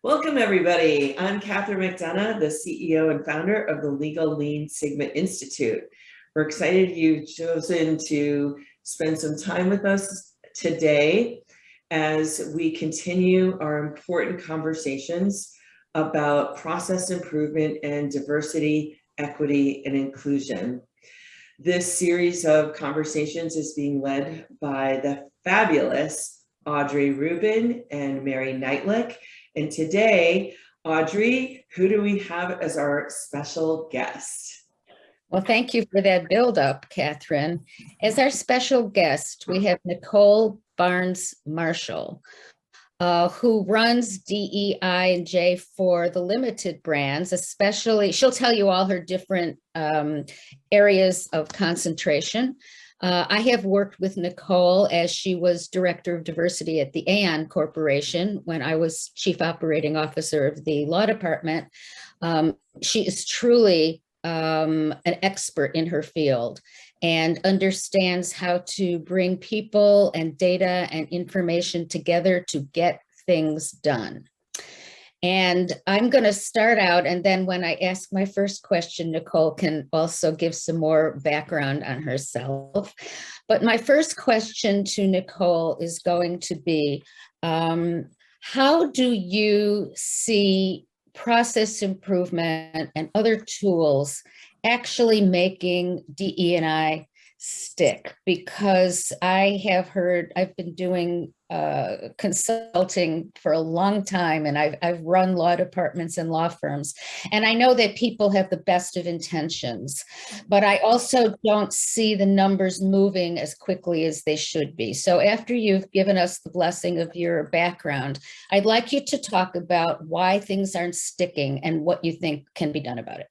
Welcome, everybody. I'm Catherine McDonough, the CEO and founder of the Legal Lean Sigma Institute. We're excited you've chosen to spend some time with us today as we continue our important conversations about process improvement and diversity, equity, and inclusion. This series of conversations is being led by the fabulous Audrey Rubin and Mary Nichole. And today, Audrey, who do we have as our special guest? Well, thank you for that build-up, Catherine. As our special guest, we have Nichole Barnes Marshall, who runs DEI and J for the limited brands, especially, she'll tell you all her different areas of concentration. I have worked with Nichole as she was Director of Diversity at the Aon Corporation when I was Chief Operating Officer of the Law Department. She is truly an expert in her field and understands how to bring people and data and information together to get things done. And I'm going to start out, and then when I ask my first question, Nichole can also give some more background on herself. But my first question to Nichole is going to be, how do you see process improvement and other tools actually making DE&I stick? Because I have heard, I've been doing consulting for a long time, and I've run law departments and law firms, and I know that people have the best of intentions, but I also don't see the numbers moving as quickly as they should be. So after you've given us the blessing of your background, I'd like you to talk about why things aren't sticking and what you think can be done about it.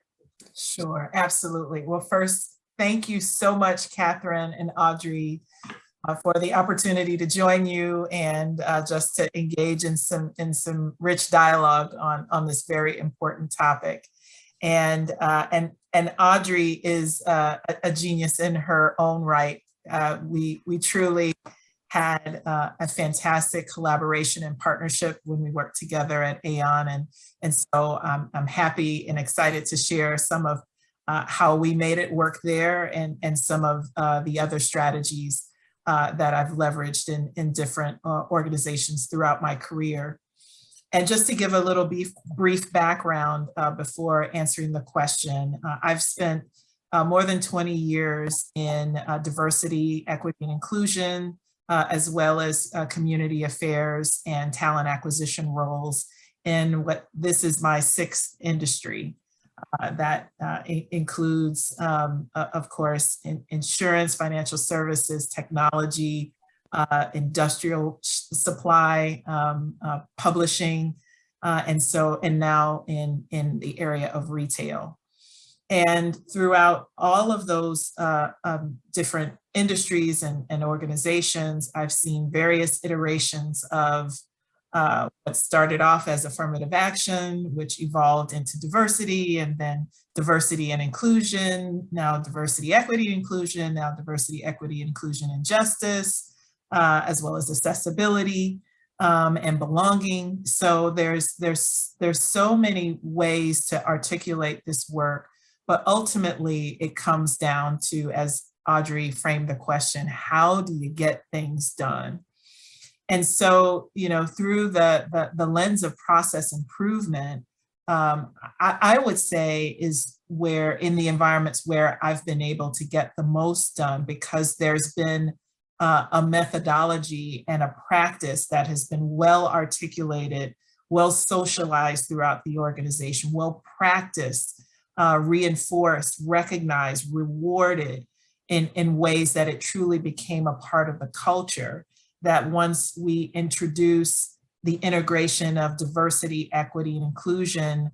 Sure, absolutely. Well, first, thank you so much, Catherine and Audrey, for the opportunity to join you and just to engage in some rich dialogue on this very important topic. And Audrey is a genius in her own right. We truly had a fantastic collaboration and partnership when we worked together at Aon, and so I'm happy and excited to share some of how we made it work there and some of the other strategies that I've leveraged in different organizations throughout my career. And just to give a little brief background before answering the question, I've spent more than 20 years in diversity, equity, and inclusion, as well as community affairs and talent acquisition roles in what this is my sixth industry. That includes, of course, insurance, financial services, technology, industrial supply, publishing, and now in the area of retail. And throughout all of those different industries and organizations, I've seen various iterations of what started off as affirmative action, which evolved into diversity, and then diversity and inclusion, now diversity, equity, inclusion, now diversity, equity, inclusion, and justice, as well as accessibility and belonging. So there's so many ways to articulate this work, but ultimately it comes down to, as Audrey framed the question, how do you get things done? And so, you know, through the lens of process improvement, I would say is where in the environments where I've been able to get the most done, because there's been a methodology and a practice that has been well articulated, well socialized throughout the organization, well practiced, reinforced, recognized, rewarded in ways that it truly became a part of the culture. That once we introduce the integration of diversity, equity, and inclusion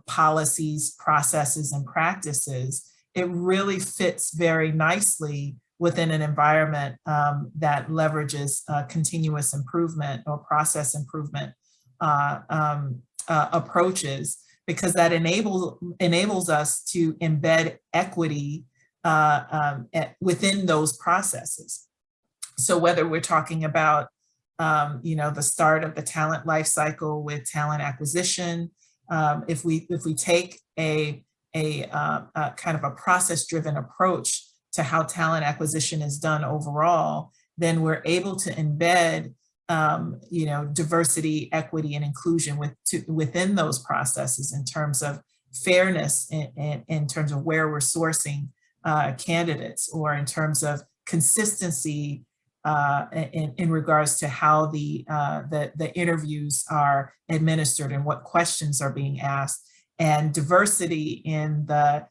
policies, processes, and practices, it really fits very nicely within an environment that leverages continuous improvement or process improvement approaches, because that enables us to embed equity within those processes. So whether we're talking about the start of the talent life cycle with talent acquisition. If we take a kind of a process-driven approach to how talent acquisition is done overall, then we're able to embed diversity, equity, and inclusion within those processes in terms of fairness, in terms of where we're sourcing candidates, or in terms of consistency in regards to how the interviews are administered and what questions are being asked, and diversity in the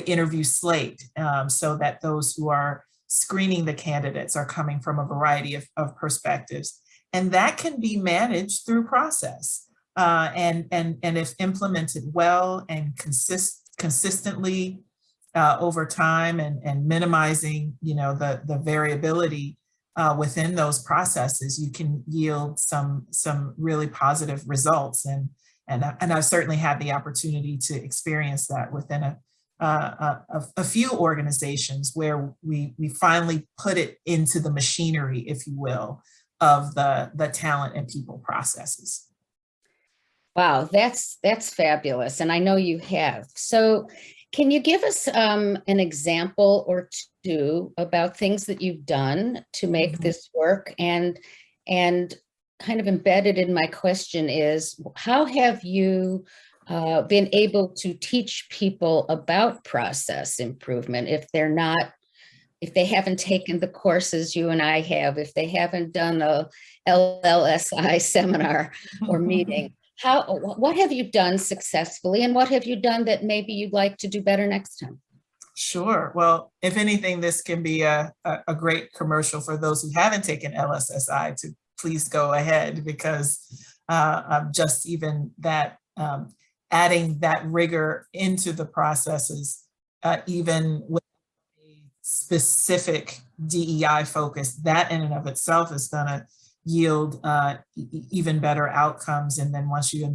interview slate, so that those who are screening the candidates are coming from a variety of perspectives. And that can be managed through process. And if implemented well and consistently over time, and minimizing the variability within those processes, you can yield some really positive results. And I've certainly had the opportunity to experience that within a few organizations where we finally put it into the machinery, if you will, of the talent and people processes. Wow, that's fabulous. And I know you have. So can you give us an example or two about things that you've done to make this work? And kind of embedded in my question is, how have you been able to teach people about process improvement if they haven't taken the courses you and I have, if they haven't done a LLSI seminar or meeting? What have you done successfully, and what have you done that maybe you'd like to do better next time? Sure. Well, if anything, this can be a great commercial for those who haven't taken LSSI to please go ahead, because just even that adding that rigor into the processes, even with a specific DEI focus, that in and of itself is going to yield even better outcomes. And then once you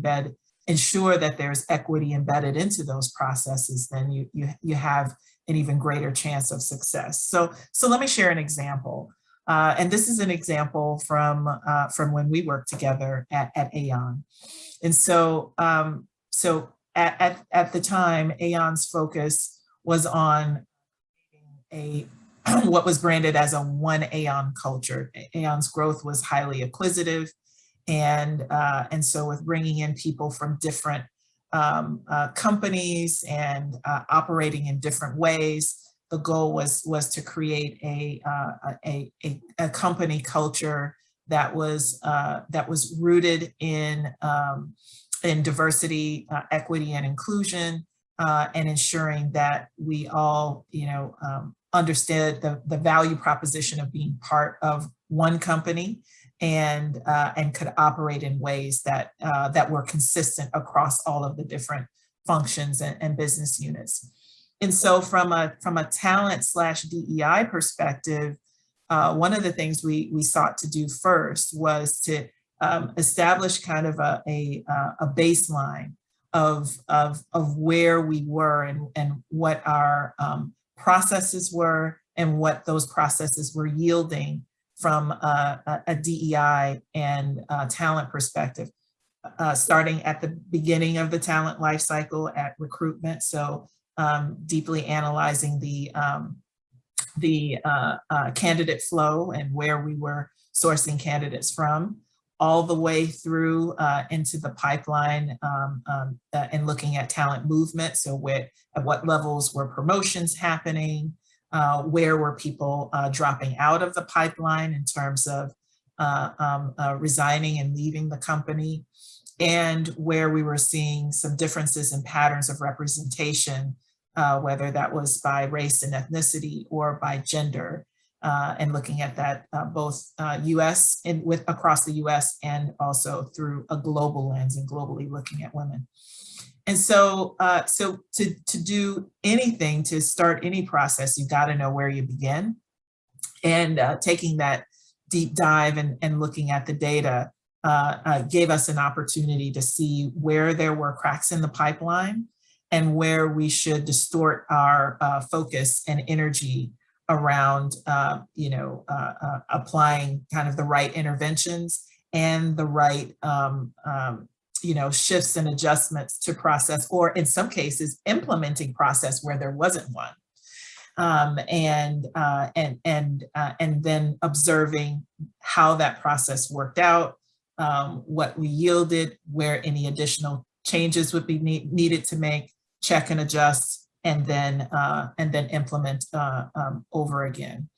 ensure that there's equity embedded into those processes, then you have an even greater chance of success. So let me share an example. And this is an example from when we worked together at Aon. And so at the time, Aon's focus was on what was branded as a one Aon culture. Aon's growth was highly acquisitive, and so with bringing in people from different companies and operating in different ways, the goal was to create a company culture that was rooted in diversity, equity, and inclusion, and ensuring that we all, understood the value proposition of being part of one company, and could operate in ways that were consistent across all of the different functions and business units. And so from a talent/DEI perspective, one of the things we sought to do first was to establish kind of a baseline of where we were and what our processes were, and what those processes were yielding from a DEI and talent perspective, starting at the beginning of the talent life cycle at recruitment. So deeply analyzing the candidate flow and where we were sourcing candidates from, all the way through into the pipeline, and looking at talent movement. So at what levels were promotions happening, where were people dropping out of the pipeline in terms of resigning and leaving the company, and where we were seeing some differences in patterns of representation, whether that was by race and ethnicity or by gender. And looking at that both US and across the US, and also through a global lens, and globally looking at women. And so to do anything, to start any process, you got to know where you begin. And taking that deep dive and looking at the data gave us an opportunity to see where there were cracks in the pipeline, and where we should distort our focus and energy around, applying kind of the right interventions and the right, shifts and adjustments to process, or in some cases, implementing process where there wasn't one. And then observing how that process worked out, what we yielded, where any additional changes would be needed to make, check and adjust, and then implement over again.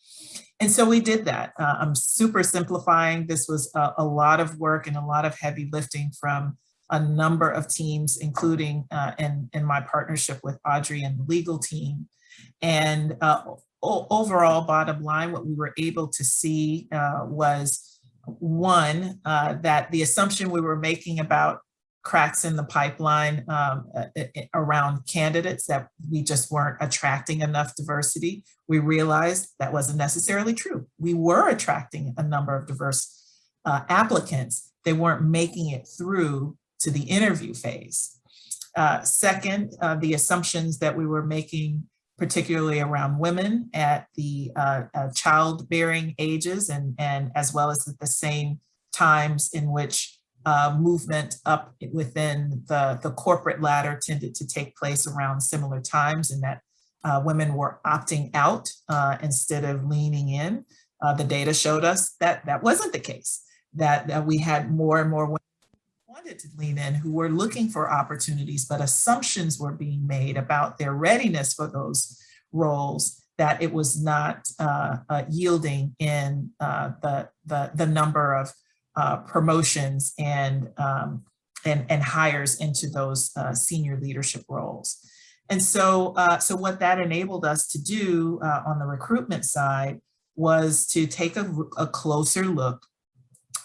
And so we did that. I'm super simplifying. This was a lot of work and a lot of heavy lifting from a number of teams, including in my partnership with Audrey and the legal team. And overall, bottom line, what we were able to see was, one, that the assumption we were making about cracks in the pipeline around candidates, that we just weren't attracting enough diversity, we realized that wasn't necessarily true. We were attracting a number of diverse applicants. They weren't making it through to the interview phase. Second, the assumptions that we were making, particularly around women at the childbearing ages, and as well as at the same times in which movement up within the corporate ladder tended to take place around similar times, and that women were opting out instead of leaning in. The data showed us that that wasn't the case, that we had more and more women who wanted to lean in, who were looking for opportunities, but assumptions were being made about their readiness for those roles, that it was not yielding in the number of promotions and hires into those senior leadership roles. And so, what that enabled us to do on the recruitment side was to take a closer look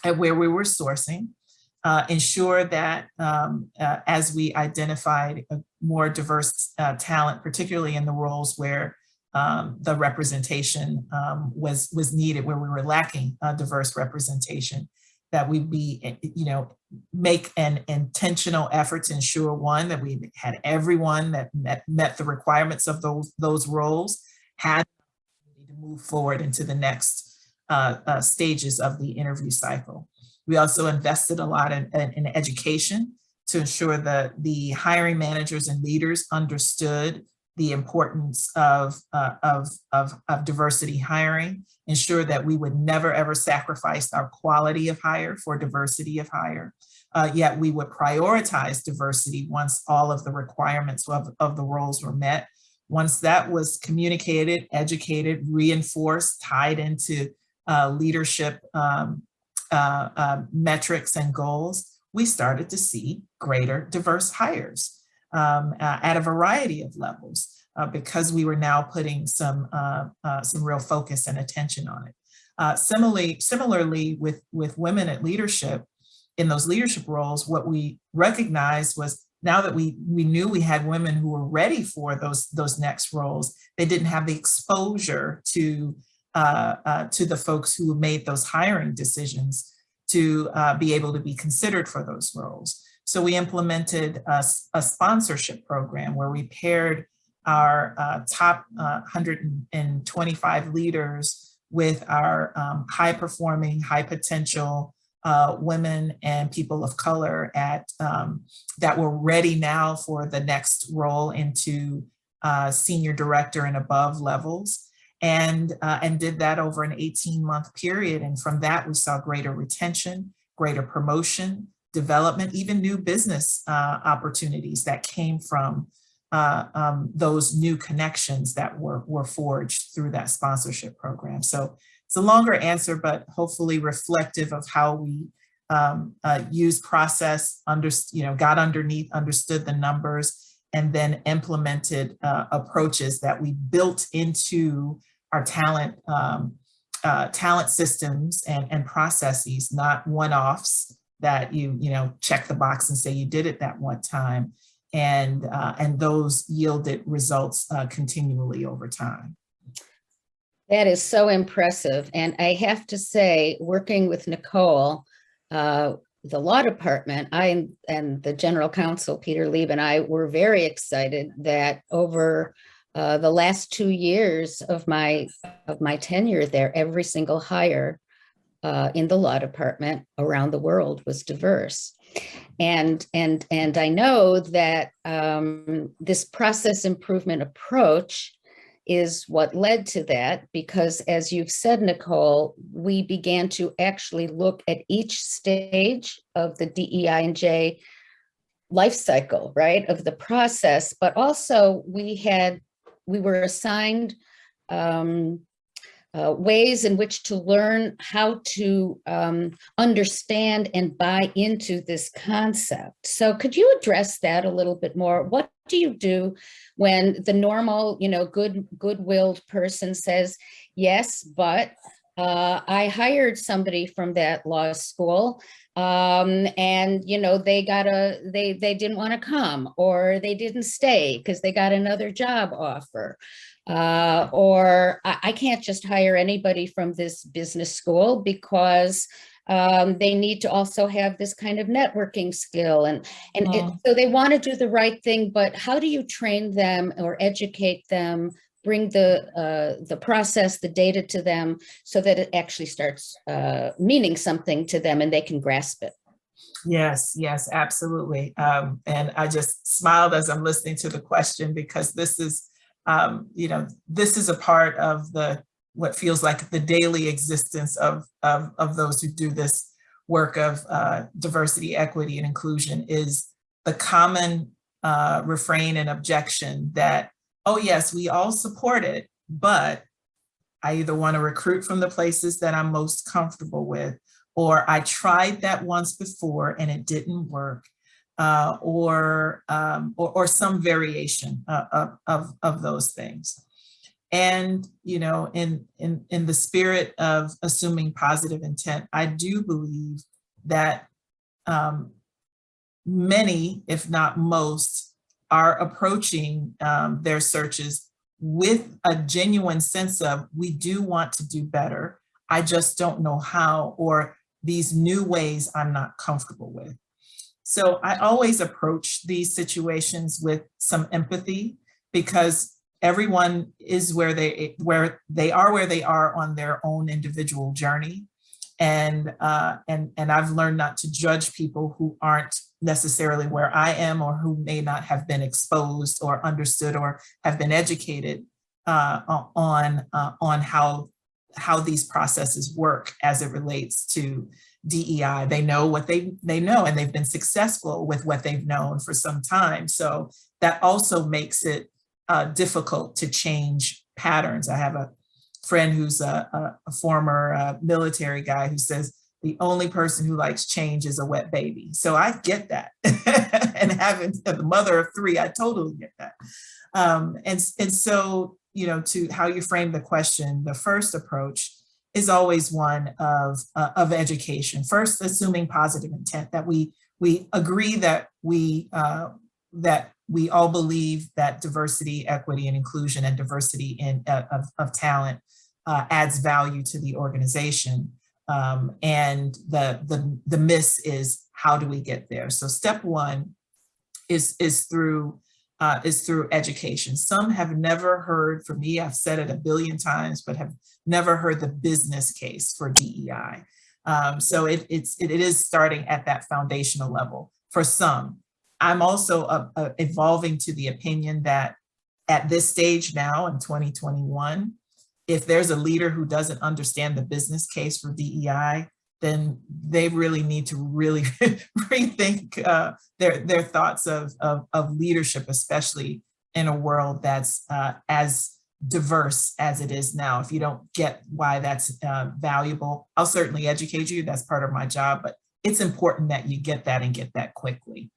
at where we were sourcing, ensure that as we identified a more diverse talent, particularly in the roles where the representation was needed, where we were lacking diverse representation, that we make an intentional effort to ensure, one, that we had everyone that met the requirements of those roles, had to move forward into the next stages of the interview cycle. We also invested a lot in education to ensure that the hiring managers and leaders understood the importance of diversity hiring, ensure that we would never ever sacrifice our quality of hire for diversity of hire, yet we would prioritize diversity once all of the requirements of the roles were met. Once that was communicated, educated, reinforced, tied into leadership metrics and goals, we started to see greater diverse hires at a variety of levels, because we were now putting some real focus and attention on it. Similarly with women at leadership, in those leadership roles, what we recognized was, now that we knew we had women who were ready for those next roles, they didn't have the exposure to the folks who made those hiring decisions to be able to be considered for those roles. So we implemented a sponsorship program where we paired our top 125 leaders with our high performing, high potential women and people of color that were ready now for the next role into senior director and above levels, and did that over an 18-month period. And from that, we saw greater retention, greater promotion, development, even new business opportunities that came from those new connections that were forged through that sponsorship program. So it's a longer answer, but hopefully reflective of how we used process, got underneath, understood the numbers, and then implemented approaches that we built into our talent systems and processes, not one-offs that you check the box and say you did it that one time, and those yielded results continually over time. That is so impressive. And I have to say, working with Nichole, the law department, I and the general counsel, Peter Lieb, and I were very excited that over the last 2 years of my tenure there, every single hire in the law department around the world was diverse. And I know that this process improvement approach is what led to that, because as you've said, Nichole, we began to actually look at each stage of the DEI and J life cycle, right, of the process, but also we were assigned ways in which to learn how to understand and buy into this concept. So could you address that a little bit more? What do you do when the normal, good-willed person says, yes, but I hired somebody from that law school and they didn't want to come, or they didn't stay because they got another job offer. Or I can't just hire anybody from this business school because they need to also have this kind of networking skill. So they want to do the right thing, but how do you train them or educate them, bring the process, the data to them so that it actually starts meaning something to them and they can grasp it? Yes, absolutely. And I just smiled as I'm listening to the question, because this is this is a part of what feels like the daily existence of those who do this work of diversity, equity, and inclusion, is the common refrain and objection that, oh yes, we all support it, but I either want to recruit from the places that I'm most comfortable with, or I tried that once before and it didn't work. Or some variation of those things. And, in the spirit of assuming positive intent, I do believe that many, if not most, are approaching their searches with a genuine sense of, we do want to do better. I just don't know how, or these new ways I'm not comfortable with. So I always approach these situations with some empathy, because everyone is where they are on their own individual journey. And I've learned not to judge people who aren't necessarily where I am, or who may not have been exposed or understood or have been educated on how these processes work as it relates to DEI. They know what they know, and they've been successful with what they've known for some time. So that also makes it difficult to change patterns. I have a friend who's a former military guy who says the only person who likes change is a wet baby. So I get that. And having the mother of 3, I totally get that. And so, to how you frame the question, the first approach is always one of education. First, assuming positive intent, that we agree that we all believe that diversity, equity, and inclusion, and diversity of talent adds value to the organization. And the miss is, how do we get there? So step one is through education. Some have never heard, for me, I've said it a billion times, but have never heard the business case for DEI. So it is starting at that foundational level for some. I'm also evolving to the opinion that at this stage now in 2021, if there's a leader who doesn't understand the business case for DEI, then they really need to really rethink their thoughts of leadership, especially in a world that's as diverse as it is now. If you don't get why that's valuable, I'll certainly educate you. That's part of my job, but it's important that you get that, and get that quickly.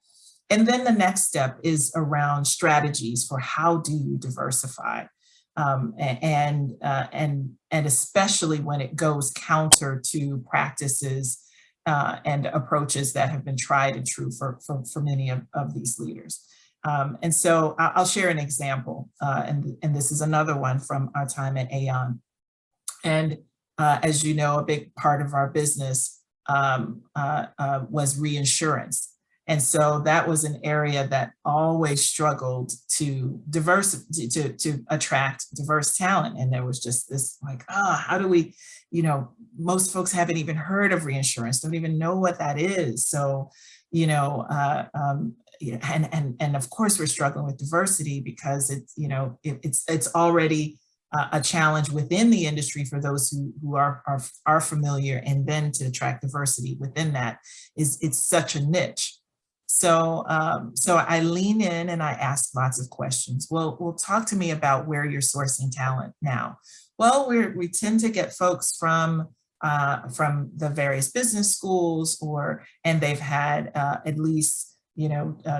And then the next step is around strategies for how do you diversify, and especially when it goes counter to practices and approaches that have been tried and true for many of these leaders. And so I'll share an example, and this is another one from our time at Aon. And as you know, a big part of our business was reinsurance. And so that was an area that always struggled to attract diverse talent. And there was just this like, how do we, most folks haven't even heard of reinsurance, don't even know what that is. So, and of course we're struggling with diversity because it's already a challenge within the industry for those who are familiar, and then to attract diversity within that it's such a niche. So I lean in and I ask lots of questions. Well, talk to me about where you're sourcing talent now. Well, we tend to get folks from the various business schools, and they've had at least 2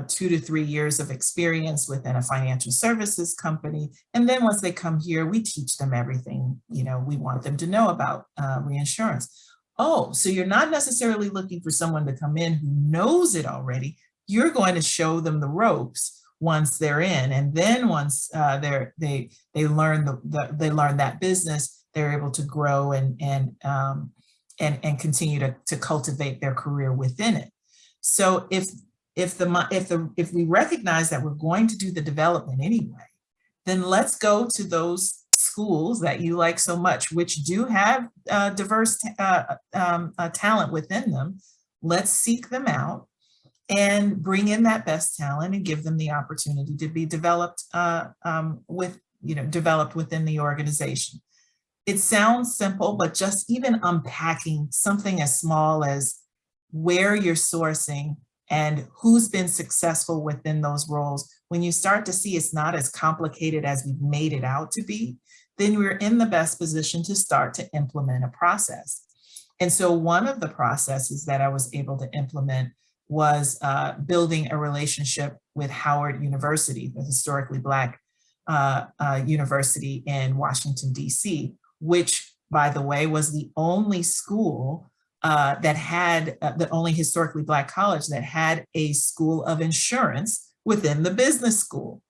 to 3 years of experience within a financial services company. And then once they come here, we teach them everything, we want them to know about reinsurance. Oh, so you're not necessarily looking for someone to come in who knows it already. You're going to show them the ropes once they're in. And then once they learn that business, they're able to grow and continue to cultivate their career within it. So if we recognize that we're going to do the development anyway, then let's go to those schools that you like so much, which do have diverse talent within them. Let's seek them out and bring in that best talent and give them the opportunity to be developed developed within the organization. It sounds simple, but just even unpacking something as small as where you're sourcing and who's been successful within those roles, when you start to see it's not as complicated as we've made it out to be, then we're in the best position to start to implement a process. And so one of the processes that I was able to implement was building a relationship with Howard University, the historically Black university in Washington, D.C., which, by the way, was the only school that had the only historically Black college that had a school of insurance within the business school.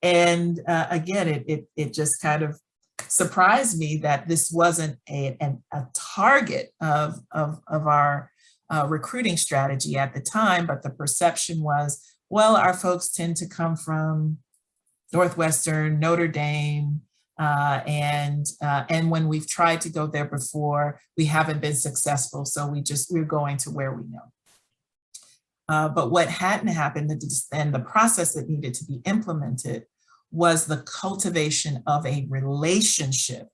And again, it just kind of surprised me that this wasn't a target of our recruiting strategy at the time, but the perception was, well, our folks tend to come from Northwestern, Notre Dame, and when we've tried to go there before, we haven't been successful. So we're going to where we know. But what hadn't happened, and the process that needed to be implemented, was the cultivation of a relationship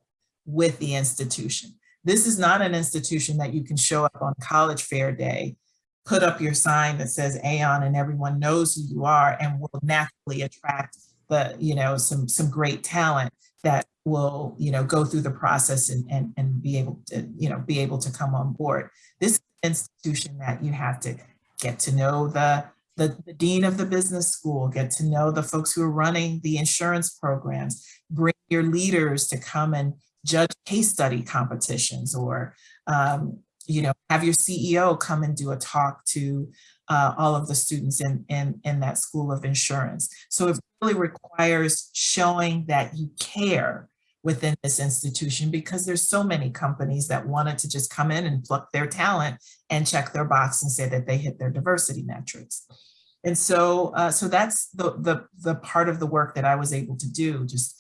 with the institution. This is not an institution that you can show up on college fair day, put up your sign that says Aon, and everyone knows who you are, and will naturally attract some great talent that will go through the process and be able to come on board. This is an institution that you have to get to know the dean of the business school, get to know the folks who are running the insurance programs, bring your leaders to come and judge case study competitions, or have your CEO come and do a talk to all of the students in that school of insurance. So it really requires showing that you care within this institution, because there's so many companies that wanted to just come in and pluck their talent and check their box and say that they hit their diversity metrics. And so that's the part of the work that I was able to do, just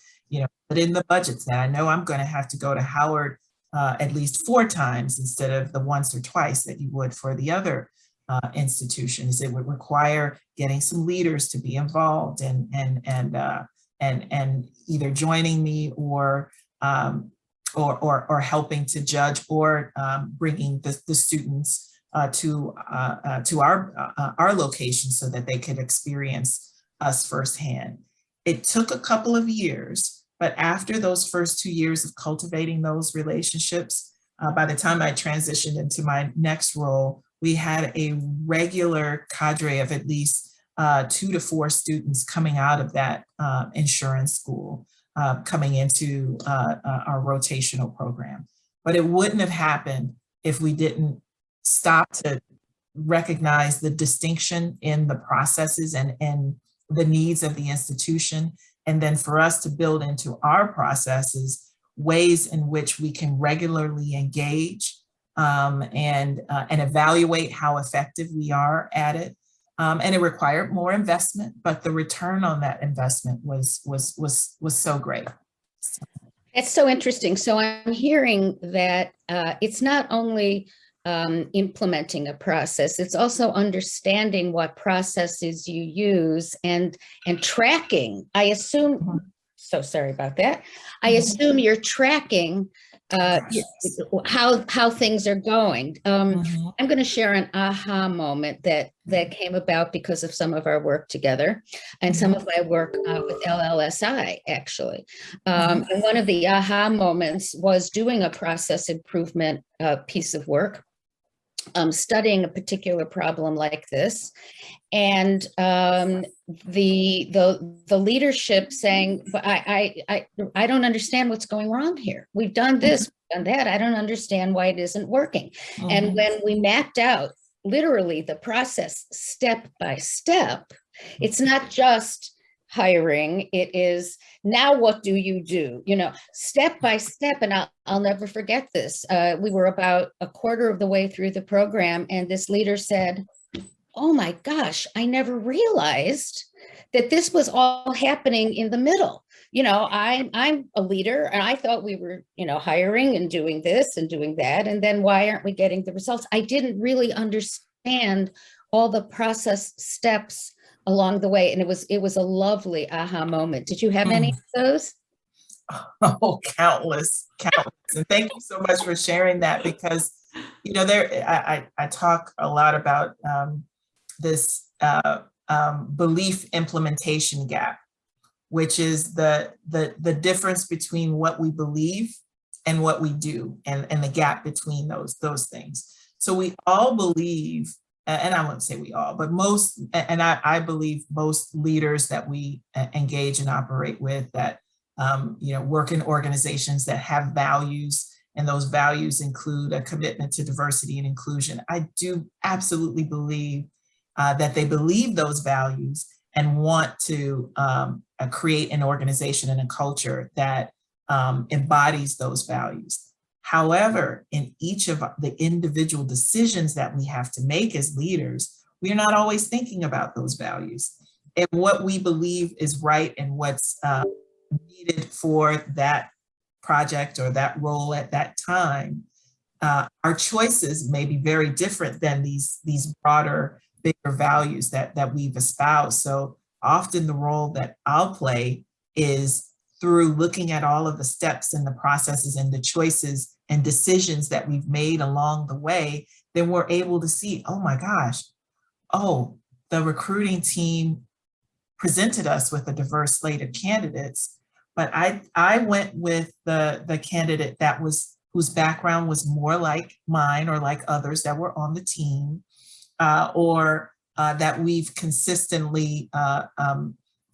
put in the budgets that I know I'm going to have to go to Howard at least 4 times instead of the once or twice that you would for the other institutions. It would require getting some leaders to be involved and either joining me or helping to judge, or bringing the students to our location so that they could experience us firsthand. It took a couple of years, but after those first 2 years of cultivating those relationships, by the time I transitioned into my next role, we had a regular cadre of at least 2 to 4 students coming out of that insurance school, coming into our rotational program. But it wouldn't have happened if we didn't stop to recognize the distinction in the processes and the needs of the institution, and then for us to build into our processes ways in which we can regularly engage and evaluate how effective we are at it, And it required more investment, but the return on that investment was so great. It's so interesting. So I'm hearing that it's not only implementing a process, it's also understanding what processes you use and tracking. I assume, so sorry about that. I assume you're tracking how things are going. I'm going to share an aha moment that came about because of some of our work together and some of my work with LLSI, actually. And one of the aha moments was doing a process improvement piece of work, studying a particular problem like this, and the leadership saying, I don't understand what's going wrong here. We've done this, we've done that. I don't understand why it isn't working. And when we mapped out literally the process step by step, it's not just hiring, it is now what do you do, step by step. And I'll never forget this. We were about a quarter of the way through the program, and this leader said, oh my gosh, I never realized that this was all happening in the middle. I'm a leader, and I thought we were, hiring and doing this and doing that. And then why aren't we getting the results? I didn't really understand all the process steps along the way. And it was a lovely aha moment. Did you have any of those? Oh, countless. And thank you so much for sharing that, because, I talk a lot about this belief implementation gap, which is the difference between what we believe and what we do, and the gap between those things. So we all believe, and I wouldn't say we all, but most, and I believe most leaders that we engage and operate with that, work in organizations that have values, and those values include a commitment to diversity and inclusion. I do absolutely believe that they believe those values and want to create an organization and a culture that embodies those values. However, in each of the individual decisions that we have to make as leaders, we are not always thinking about those values and what we believe is right and what's needed for that project or that role at that time. Our choices may be very different than these broader, bigger values that we've espoused. So often the role that I'll play is through looking at all of the steps and the processes and the choices and decisions that we've made along the way, then we're able to see, oh my gosh, the recruiting team presented us with a diverse slate of candidates, but I went with the candidate whose background was more like mine or like others that were on the team, or that we've consistently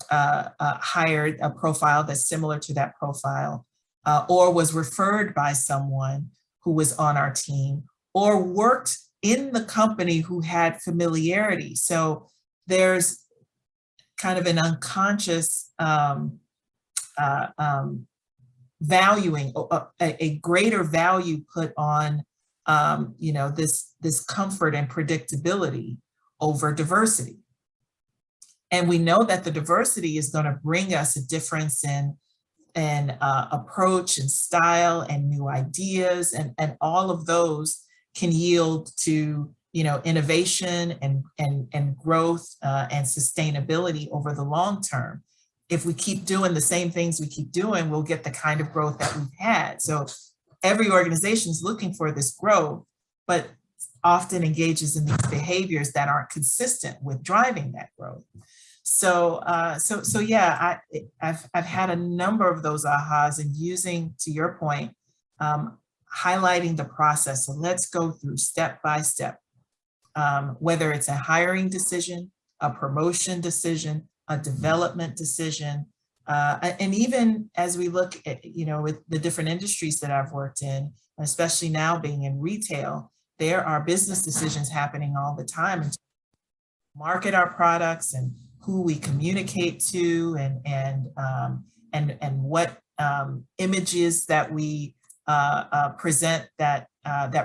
hired a profile that's similar to that profile, or was referred by someone who was on our team, or worked in the company who had familiarity. So there's kind of an unconscious valuing, a greater value put on this comfort and predictability over diversity. And we know that the diversity is going to bring us a difference in approach and style and new ideas, and all of those can yield to innovation and growth and sustainability over the long term. If we keep doing the same things we keep doing, we'll get the kind of growth that we've had. So every organization is looking for this growth, but often engages in these behaviors that aren't consistent with driving that growth. So yeah, I've had a number of those ahas, and using, to your point, highlighting the process. So let's go through step by step, whether it's a hiring decision, a promotion decision, a development decision, and even as we look at, with the different industries that I've worked in, especially now being in retail, there are business decisions happening all the time and market our products and who we communicate to, and what images that we present that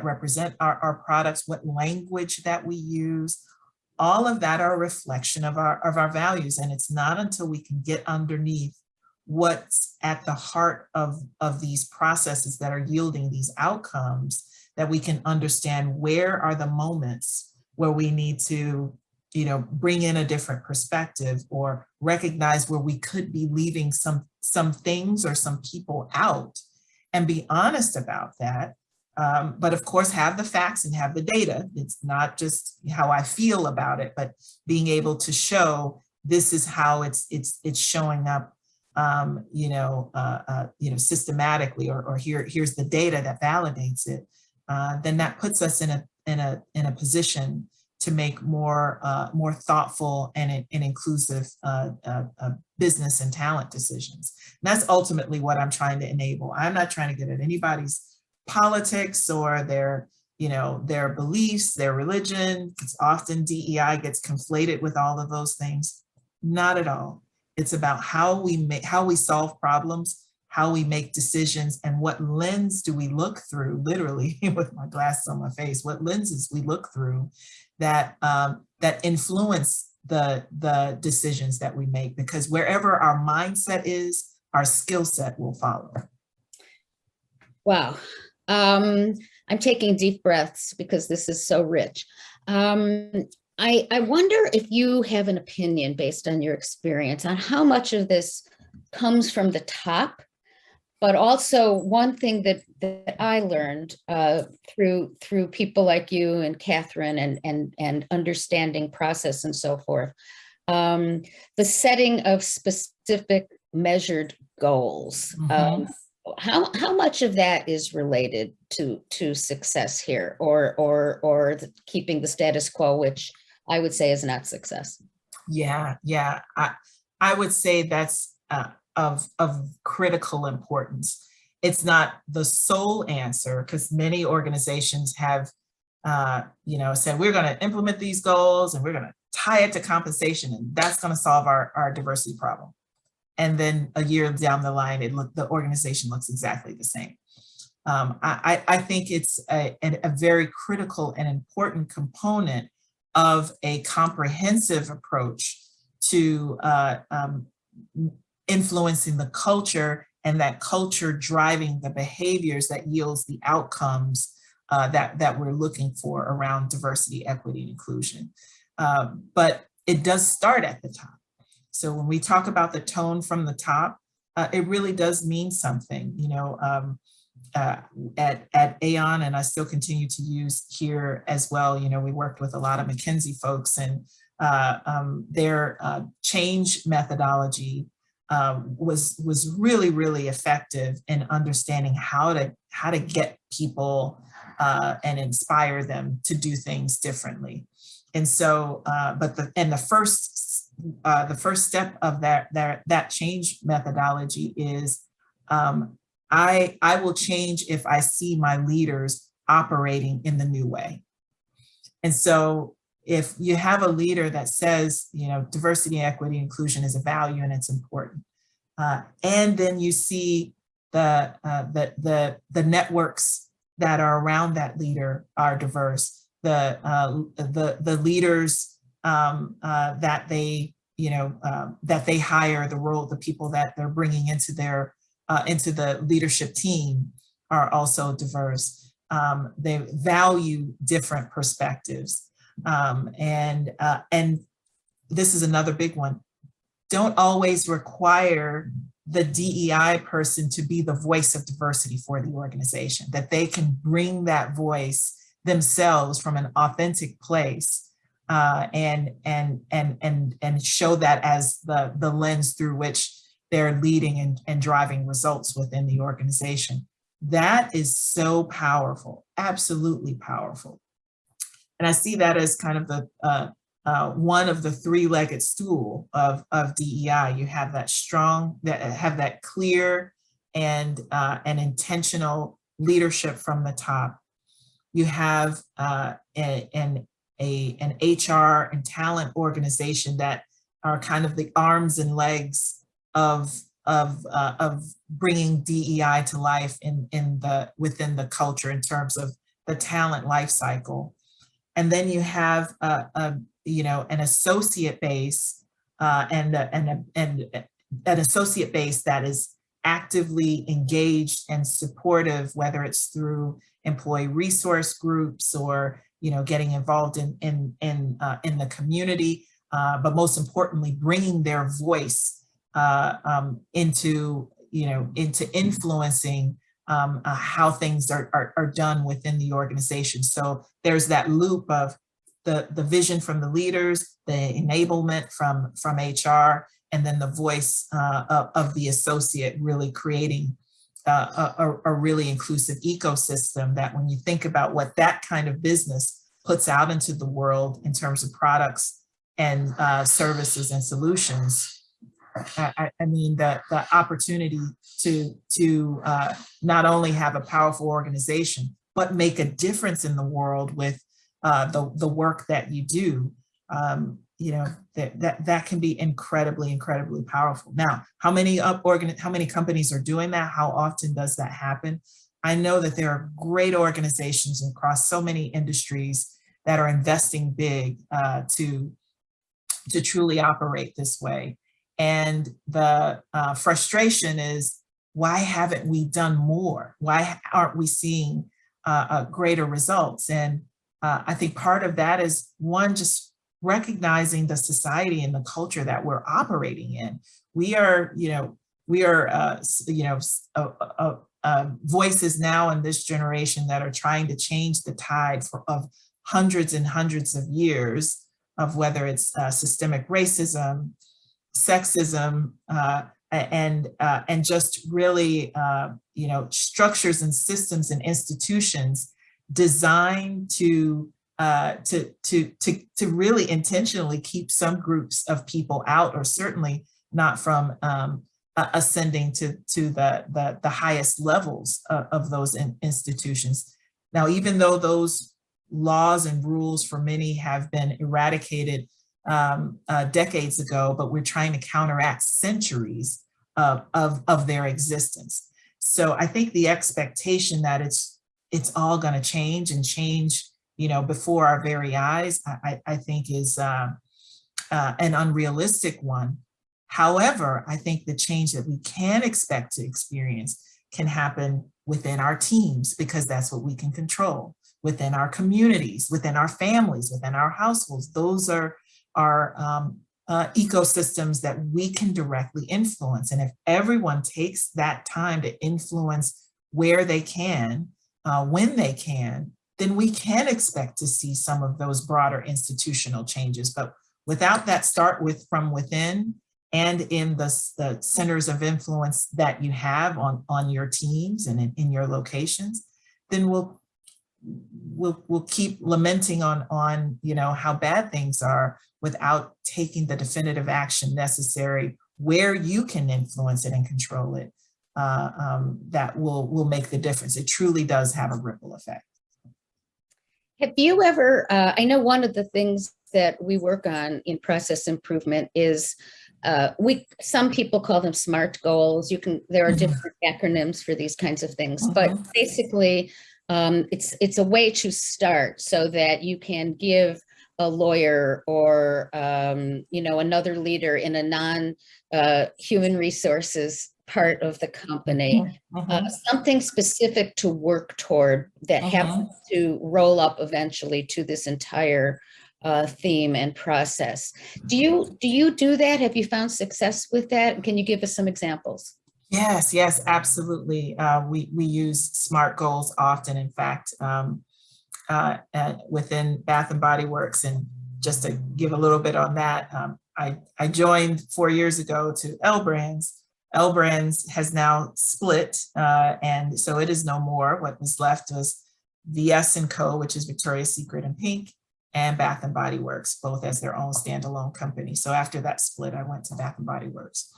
represent our products, what language that we use. all of that are a reflection of our values. And it's not until we can get underneath what's at the heart of these processes that are yielding these outcomes that we can understand where are the moments where we need to, you know, bring in a different perspective or recognize where we could be leaving some things or some people out and be honest about that. But of course, have the facts and have the data. It's not just how I feel about it, but being able to show this is how it's showing up, systematically, or here's the data that validates it. Then that puts us in a position to make more thoughtful and inclusive business and talent decisions. And that's ultimately what I'm trying to enable. I'm not trying to get at anybody's politics or their beliefs, their religion. It's often DEI gets conflated with all of those things. Not at all. It's about how we solve problems, how we make decisions, and what lens do we look through, literally with my glasses on my face, what lenses we look through that influence the decisions that we make, because wherever our mindset is, our skill set will follow. Wow. I'm taking deep breaths because this is so rich. I wonder if you have an opinion based on your experience on how much of this comes from the top, but also one thing that I learned through people like you and Catherine and understanding process and so forth, the setting of specific measured goals. Mm-hmm. How much of that is related to success here, or keeping the status quo, which I would say is not success? Yeah. I would say that's of critical importance. It's not the sole answer, because many organizations have said we're going to implement these goals and we're going to tie it to compensation, and that's going to solve our diversity problem. And then a year down the line, the organization looks exactly the same. I think it's a very critical and important component of a comprehensive approach to influencing the culture, and that culture driving the behaviors that yields the outcomes that we're looking for around diversity, equity, and inclusion. But it does start at the top. So when we talk about the tone from the top, it really does mean something. At Aon, and I still continue to use here as well, we worked with a lot of McKinsey folks, and their change methodology was really, really effective in understanding how to get people and inspire them to do things differently. And so, the first step of that change methodology is I will change if I see my leaders operating in the new way. And so if you have a leader that says, diversity, equity, inclusion is a value and it's important, and then you see the networks that are around that leader are diverse, the leaders that they hire, the people that they're bringing into the leadership team are also diverse. They value different perspectives. And this is another big one. Don't always require the DEI person to be the voice of diversity for the organization, that they can bring that voice themselves from an authentic place, and show that as the lens through which they're leading and driving results within the organization. That is so powerful, absolutely powerful. And I see that as kind of the one of the three-legged stool of DEI. You have that strong, that clear and intentional leadership from the top. You have an HR and talent organization that are kind of the arms and legs of bringing DEI to life within the culture in terms of the talent life cycle. And then you have an associate base and an associate base that is actively engaged and supportive, whether it's through employee resource groups or getting involved in the community, but most importantly, bringing their voice into influencing how things are done within the organization. So there's that loop of the vision from the leaders, the enablement from HR, and then the voice of the associate, really creating a really inclusive ecosystem that when you think about what that kind of business puts out into the world in terms of products and services and solutions, I mean, the opportunity to not only have a powerful organization, but make a difference in the world with the work that you do, that can be incredibly powerful. Now, how many companies are doing that? How often does that happen? I know that there are great organizations across so many industries that are investing big to truly operate this way. And the frustration is, why haven't we done more? Why aren't we seeing greater results? And I think part of that is, one, just recognizing the society and the culture that we're operating in. We are voices now in this generation that are trying to change the tide of hundreds and hundreds of years of whether it's systemic racism, sexism, and just really structures and systems and institutions designed to really intentionally keep some groups of people out, or certainly not from ascending to the highest levels of those institutions. Now, even though those laws and rules for many have been eradicated decades ago, but we're trying to counteract centuries of their existence. So I think the expectation that it's all going to change before our very eyes, I think is an unrealistic one. However, I think the change that we can expect to experience can happen within our teams, because that's what we can control, within our communities, within our families, within our households. Those are ecosystems that we can directly influence. And if everyone takes that time to influence where they can, when they can, then we can expect to see some of those broader institutional changes. But without that start from within and in the centers of influence that you have on your teams and in your locations, then we'll keep lamenting on how bad things are without taking the definitive action necessary where you can influence it and control it. That will make the difference. It truly does have a ripple effect. Have you ever, I know one of the things that we work on in process improvement is, some people call them SMART goals. There are different acronyms for these kinds of things, but basically it's a way to start so that you can give a lawyer or, another leader in a non-human resources part of the company, something specific to work toward that happens to roll up eventually to this entire theme and process. Do you do that? Have you found success with that? Can you give us some examples? Yes, absolutely. We use SMART goals often. In fact, within Bath and Body Works, and just to give a little bit on that, I joined 4 years ago to L Brands. L Brands has now split, and so it is no more. What was left was VS & Co., which is Victoria's Secret and Pink, and Bath and Body Works, both as their own standalone company. So after that split, I went to Bath and Body Works.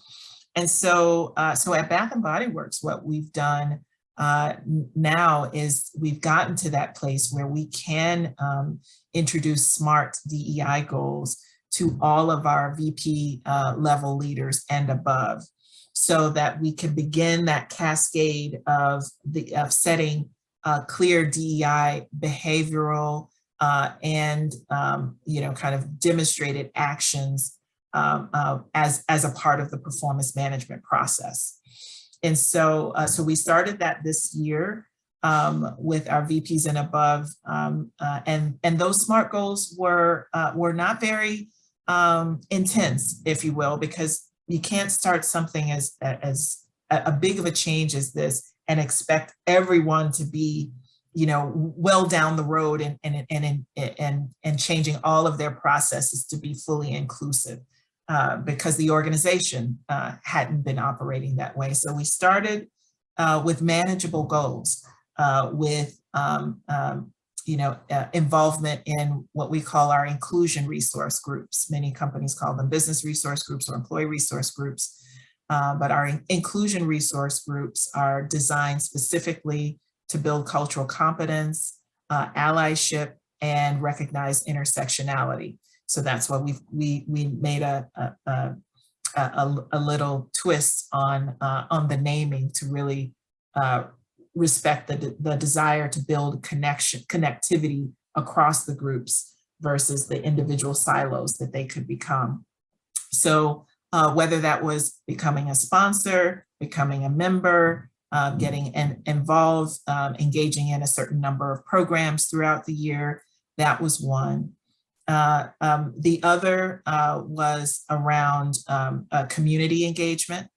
And so at Bath and Body Works, what we've done now is we've gotten to that place where we can introduce SMART DEI goals to all of our VP level leaders and above, so that we can begin that cascade of setting clear DEI behavioral and kind of demonstrated actions as a part of the performance management process. And so we started that this year with our VPs and above, and those SMART goals were not very intense, if you will, because you can't start something as a big of a change as this and expect everyone to be, well down the road and changing all of their processes to be fully inclusive, because the organization hadn't been operating that way. So we started with manageable goals, with involvement in what we call our inclusion resource groups. Many companies call them business resource groups or employee resource groups. But our inclusion resource groups are designed specifically to build cultural competence, allyship, and recognize intersectionality. So that's why we made a little twist on the naming to really respect the desire to build connectivity across the groups versus the individual silos that they could become. So whether that was becoming a sponsor, becoming a member, getting involved, engaging in a certain number of programs throughout the year, that was one. The other was around community engagement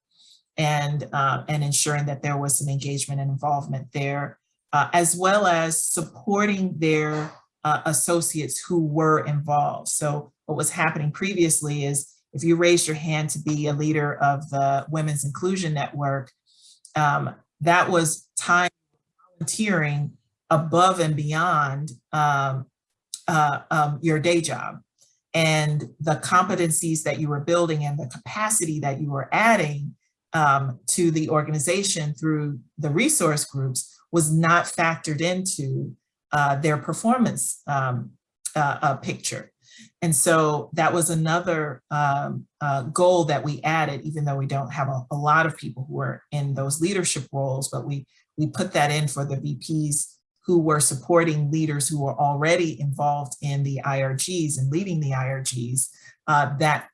and ensuring that there was some engagement and involvement there, as well as supporting their associates who were involved. So what was happening previously is if you raised your hand to be a leader of the Women's Inclusion Network, that was time volunteering above and beyond your day job. And the competencies that you were building and the capacity that you were adding to the organization through the resource groups was not factored into their performance picture. And so that was another goal that we added, even though we don't have a lot of people who are in those leadership roles, but we put that in for the VPs who were supporting leaders who were already involved in the IRGs and leading the IRGs, that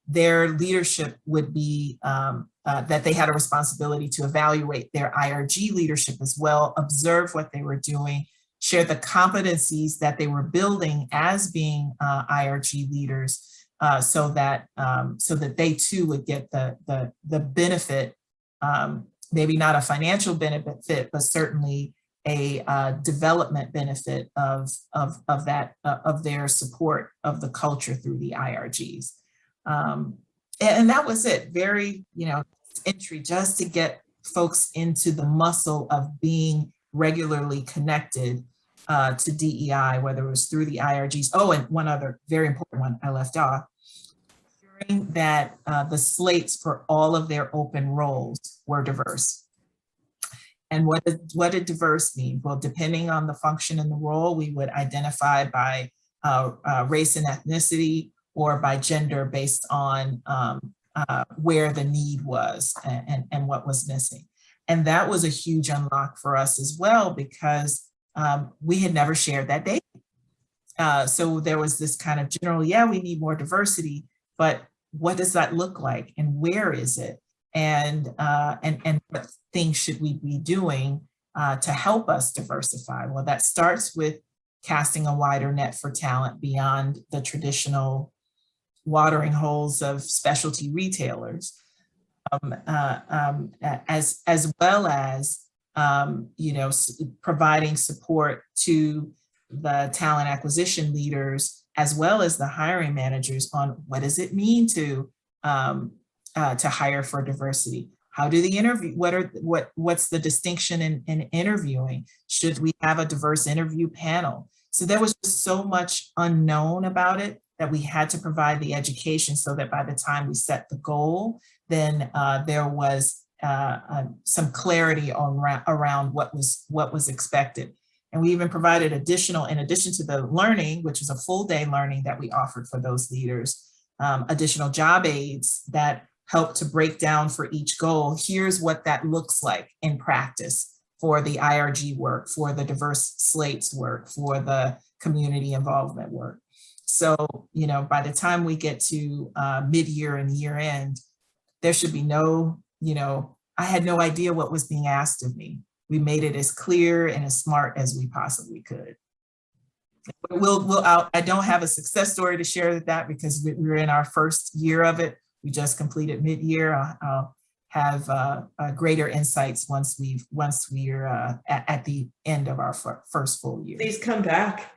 their leadership would be, that they had a responsibility to evaluate their IRG leadership as well, observe what they were doing, share the competencies that they were building as being IRG leaders, so that they too would get the benefit, maybe not a financial benefit, but certainly a development benefit of their support of the culture through the IRGs. And that was it. Very, entry just to get folks into the muscle of being regularly connected to DEI, whether it was through the IRGs. Oh, and one other very important one I left off, ensuring that the slates for all of their open roles were diverse. And what did diverse mean? Well, depending on the function and the role, we would identify by race and ethnicity or by gender based on where the need was and what was missing. And that was a huge unlock for us as well, because we had never shared that data. So there was this kind of general, yeah, we need more diversity, but what does that look like and where is it? And what things should we be doing to help us diversify? Well, that starts with casting a wider net for talent beyond the traditional watering holes of specialty retailers, as well as providing support to the talent acquisition leaders as well as the hiring managers on what does it mean to hire for diversity. How do the interview, what's the distinction in interviewing? Should we have a diverse interview panel? So there was just so much unknown about it that we had to provide the education so that by the time we set the goal, then there was some clarity around what was expected. And we even provided additional, in addition to the learning, which is a full day learning that we offered for those leaders, additional job aids that help to break down for each goal. Here's what that looks like in practice. for the IRG work, for the diverse slates work, for the community involvement work. So, you know, by the time we get to mid-year and year end, there should be no, you know, I had no idea what was being asked of me. We made it as clear and as smart as we possibly could. I don't have a success story to share with that because we're in our first year of it. We just completed mid-year. I'll have greater insights once we're at the end of our first full year. Please come back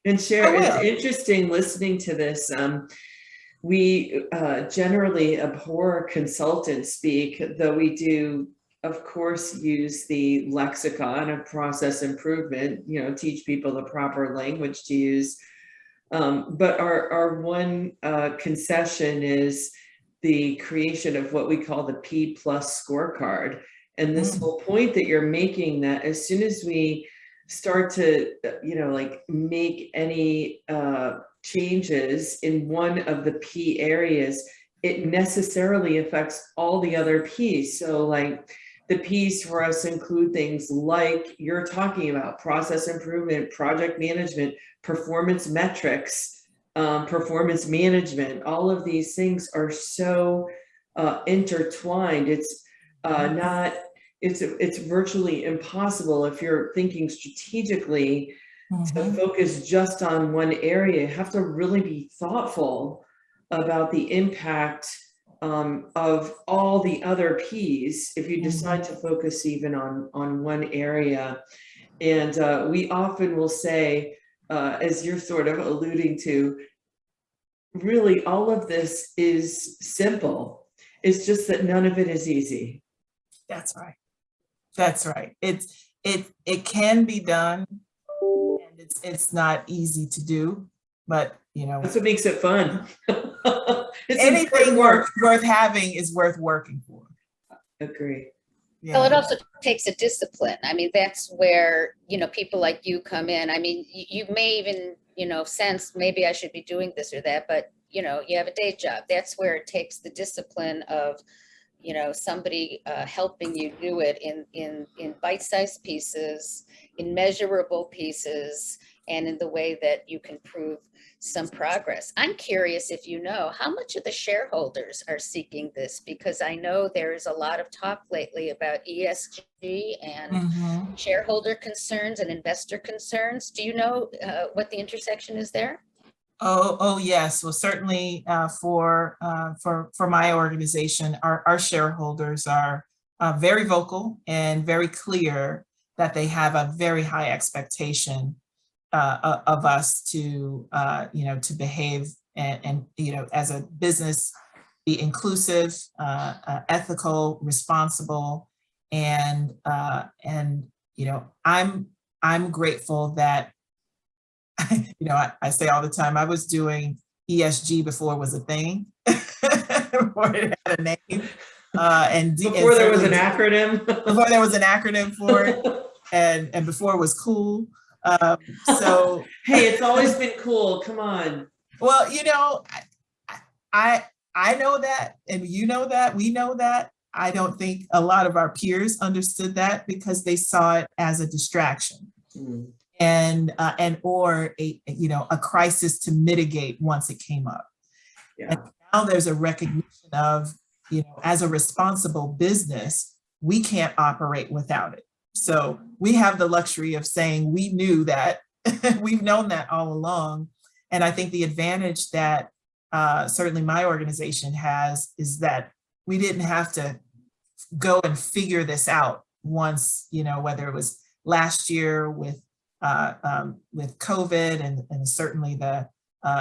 and share. It's interesting listening to this. We generally abhor consultant speak, though we do, of course, use the lexicon of process improvement, you know, teach people the proper language to use. But our one concession is the creation of what we call the P+ scorecard. And this whole point that you're making, that as soon as we start to, you know, like make any changes in one of the P areas, it necessarily affects all the other P's. So like the P's for us include things like you're talking about: process improvement, project management, performance metrics, performance management. All of these things are so intertwined. It's it's virtually impossible if you're thinking strategically to focus just on one area. You have to really be thoughtful about the impact of all the other P's if you decide to focus even on one area. And we often will say, as you're sort of alluding to, really all of this is simple. It's just that none of it is easy. That's right. That's right. It can be done, and it's not easy to do, but you know, that's what makes it fun. Anything worth having is worth working for. Agree. Yeah. Well, it also takes a discipline. I mean, that's where, you know, people like you come in. I mean, you may even, you know, sense maybe I should be doing this or that, but, you know, you have a day job. That's where it takes the discipline of, you know, somebody helping you do it in bite-sized pieces, in measurable pieces, and in the way that you can prove some progress. I'm curious if you know how much of the shareholders are seeking this, because I know there's a lot of talk lately about ESG and shareholder concerns and investor concerns. Do you know what the intersection is there? Oh yes. Well, certainly for my organization, our shareholders are very vocal and very clear that they have a very high expectation of us to, you know, to behave and, you know, as a business, be inclusive, ethical, responsible, and you know, I'm grateful that, you know, I say all the time, I was doing ESG before it was a thing, before it had a name, and before there was an acronym, before there was an acronym for it, and before it was cool. So hey, it's always been cool. Come on. Well, you know, I know that, and you know that, we know that. I don't think a lot of our peers understood that because they saw it as a distraction and or a, you know, a crisis to mitigate once it came up. Yeah. And now there's a recognition of, you know, as a responsible business, we can't operate without it. So we have the luxury of saying we knew that, we've known that all along. And I think the advantage that certainly my organization has is that we didn't have to go and figure this out once, you know, whether it was last year with COVID and certainly the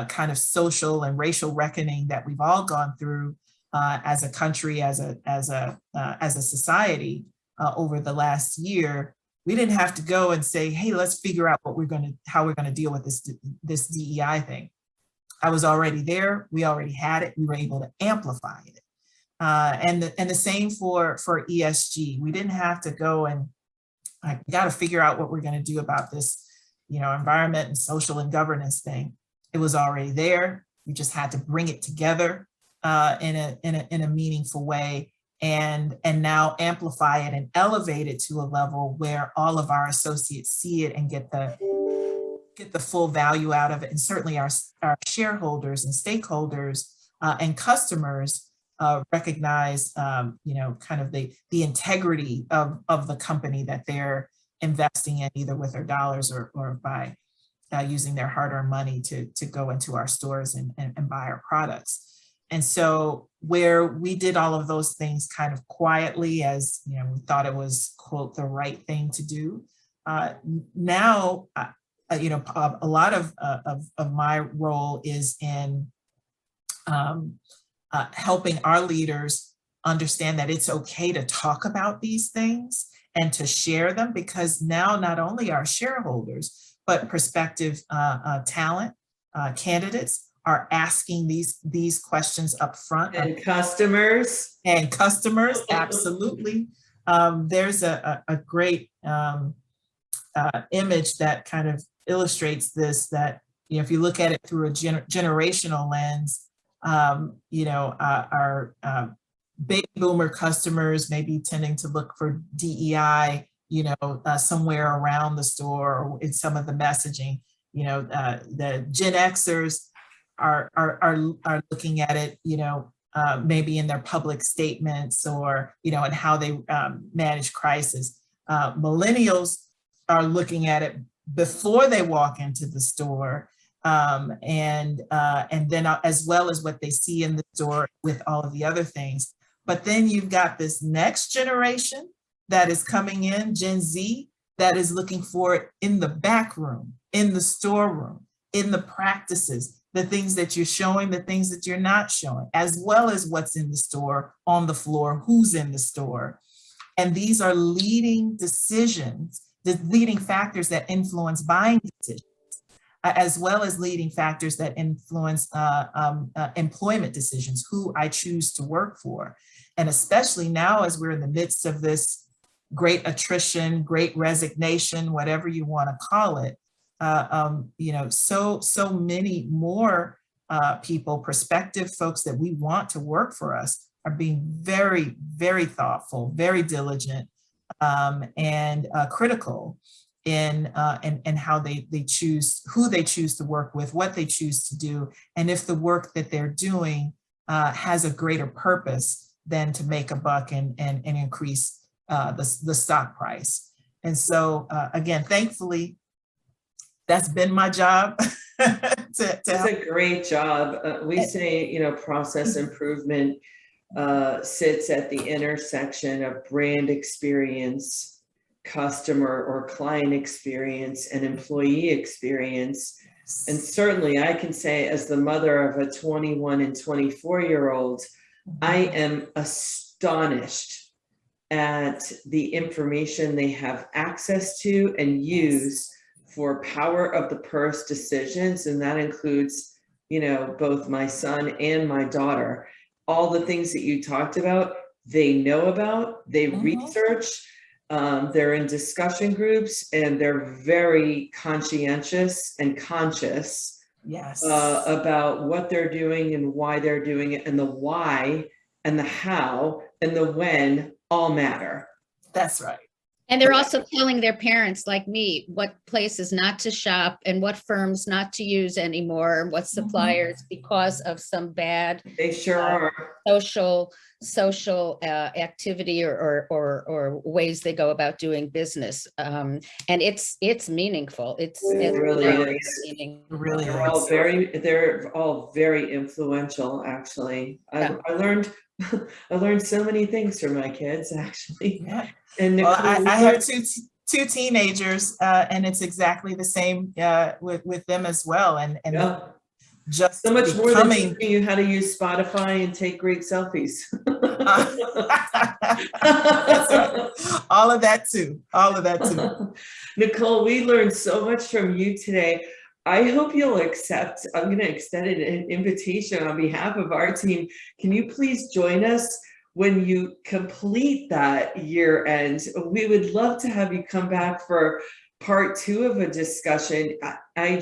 kind of social and racial reckoning that we've all gone through as a country, as a society. Over the last year, we didn't have to go and say, hey, let's figure out how we're going to deal with this DEI thing. I was already there. We already had it. We were able to amplify it. And the same for ESG. We didn't have to go and we got to figure out what we're going to do about this, you know, environment and social and governance thing. It was already there. We just had to bring it together in a meaningful way. and now amplify it and elevate it to a level where all of our associates see it and get the full value out of it. And certainly our shareholders and stakeholders and customers recognize, kind of the integrity of the company that they're investing in, either with their dollars or by using their hard-earned money to go into our stores and buy our products. And so where we did all of those things kind of quietly, as we thought it was, quote, the right thing to do. Now, a lot of my role is in helping our leaders understand that it's okay to talk about these things and to share them, because now not only our shareholders, but prospective talent, candidates are asking these questions up front. And customers. Absolutely. There's a great image that kind of illustrates this, that if you look at it through a generational lens, our baby boomer customers may be tending to look for DEI, somewhere around the store or in some of the messaging. The Gen Xers are looking at it, maybe in their public statements or, and how they manage crisis. Millennials are looking at it before they walk into the store, and then as well as what they see in the store with all of the other things. But then you've got this next generation that is coming in, Gen Z, that is looking for it in the back room, in the storeroom, in the practices, the things that you're showing, the things that you're not showing, as well as what's in the store, on the floor, who's in the store. And these are leading decisions, the leading factors that influence buying decisions, as well as leading factors that influence employment decisions, who I choose to work for. And especially now, as we're in the midst of this great attrition, great resignation, whatever you want to call it, so many more people, prospective folks that we want to work for us, are being very, very thoughtful, very diligent, and critical in how they choose, who they choose to work with, what they choose to do, and if the work that they're doing has a greater purpose than to make a buck and increase the stock price. And so again, thankfully, that's been my job. It's a great job. We say, process improvement sits at the intersection of brand experience, customer or client experience, and employee experience. And certainly I can say, as the mother of a 21 and 24-year-old, I am astonished at the information they have access to and use for power of the purse decisions. And that includes, both my son and my daughter. All the things that you talked about, they know about, they research, they're in discussion groups, and they're very conscientious and conscious about what they're doing and why they're doing it, and the why and the how and the when all matter. That's right. And they're also telling their parents, like me, what places not to shop and what firms not to use anymore, what suppliers, because of some bad they sure are social activity or ways they go about doing business. And it's meaningful. It really is. Meaningful. Really, they're all very influential. Actually, I learned so many things from my kids. Actually, yeah. And Nichole, I have two teenagers, and it's exactly the same with them as well. And just so much more than teaching you how to use Spotify and take great selfies. That's right. All of that too. Nichole, we learned so much from you today. I hope you'll accept, I'm going to extend an invitation on behalf of our team. Can you please join us when you complete that year end? We would love to have you come back for part 2 of a discussion. I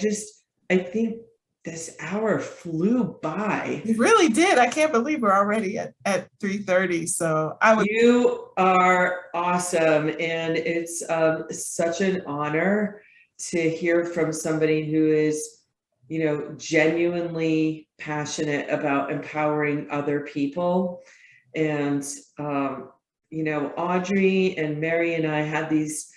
think this hour flew by. It really did. I can't believe we're already at 3:30. So I would. You are awesome, and it's such an honor to hear from somebody who is, you know, genuinely passionate about empowering other people. And you know, Audrey and Mary and I had these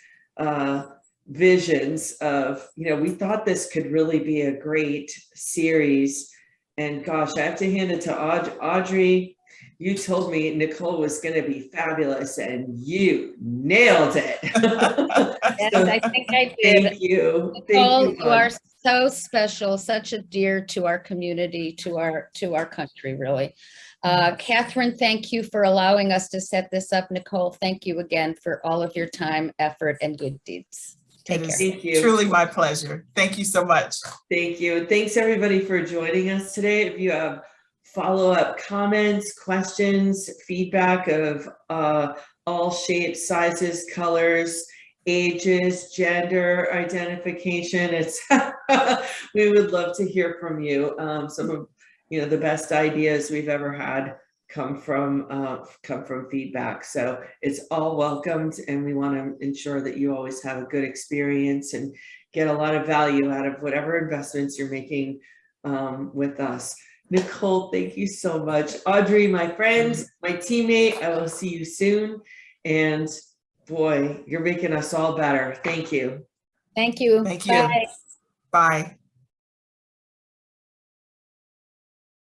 visions of, you know, we thought this could really be a great series. And gosh, I have to hand it to Audrey. You told me Nichole was going to be fabulous, and you nailed it. Yes, So, I think I did. thank you. Nicole, Thank you. you are so special, such a dear to our community, to our country, really. Catherine, thank you for allowing us to set this up. Nichole, thank you again for all of your time, effort, and good deeds. Take care. Thank you. Truly my pleasure. Thank you so much. Thank you. Thanks everybody for joining us today. If you have follow-up comments, questions, feedback of all shapes, sizes, colors, ages, gender identification, it's we would love to hear from you. Some of, you know, the best ideas we've ever had come from feedback. So it's all welcomed, and we want to ensure that you always have a good experience and get a lot of value out of whatever investments you're making with us. Nichole, thank you so much. Audrey, my friend, my teammate, I will see you soon. And boy, you're making us all better. Thank you. Thank you. Thank you. Bye. Bye.